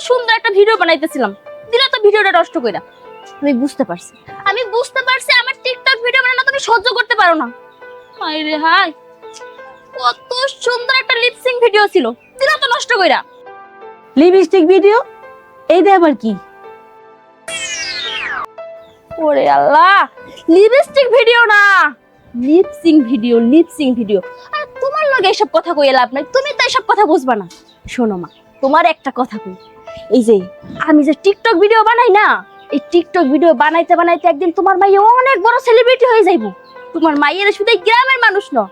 সুন্দর একটা ভিডিও বানাইতেছিলাম, দিলা তো ভিডিওটা নষ্ট কইরা। আমি বুঝতে পারছি আমার টিকটক ভিডিও বানানো তুমি সহ্য করতে পারো না। হায় রে হায়, কত সুন্দর একটা লিপসিং ভিডিও ছিল, দিলা তো নষ্ট কইরা। Lipstick video? এই দে আবার কি? ওরে আল্লাহ, লিপস্টিক ভিডিও না, লিপসিং ভিডিও, লিপসিং ভিডিও। আর তোমার লগে এসব কথা কইয়া লাভ নাই, তুমি তো এসব কথা বুঝবা না। শোনো মা, তোমার একটা কথা কই, এই যে আমি যে টিকটক ভিডিও বানাই না, এই টিকটক ভিডিও বানাইতে বানাইতে একদিন তোমার মাইয়া অনেক বড় সেলিব্রিটি হয়ে যাইবো। তোমার মাইয়ের শুধু এই গ্রামের মানুষ না,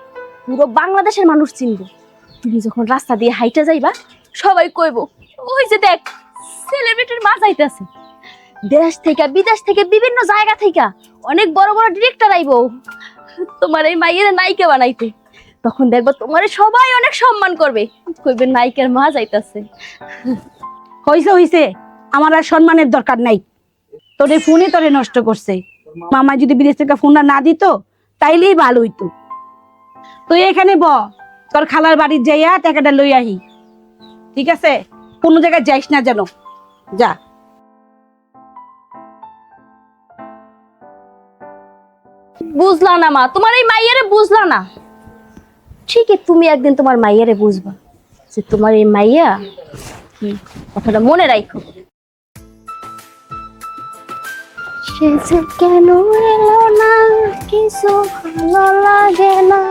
পুরো বাংলাদেশের মানুষ চিনবো। তুমি যখন রাস্তা দিয়ে হাইটা যাইবা, সবাই কইবো ওই যে দেখ সেলিব্রিটির মা যাইতেছে। দেশ থেকে বিদেশ থেকে বিভিন্ন জায়গা থেকে অনেক বড় বড় ডিরেক্টর আইবো তোমার এই মাইয়ের নায়িকা বানাইতে। তখন দেখবো তোমার সবাই অনেক সম্মান করবে, কইবে নায়িকার মা যাইতাছে। হইছে হইছে, আমার আর সম্মানের দরকার নাই। তোর এই ফোনে তোরে নষ্ট করছে। মামা যদি বিদেশ থেকে ফোনটা না দিত তাইলেই ভালো হইতো। তুই এখানে ব, তোর খালার বাড়ির যাইয়া টাকাটা লই আহি, ঠিক আছে? কোনো জায়গায় যাইস না যেন, যা। বুঝলা না মা, তোমার এই মাইয়ারে বুঝলা না। ঠিকই তুমি একদিন তোমার মাইয়ারে বুঝবা যে তোমার এই মাইয়া কি, কথাটা মনে রাখো। সে যে কেন এলো না, কিছু ভালো লাগে না।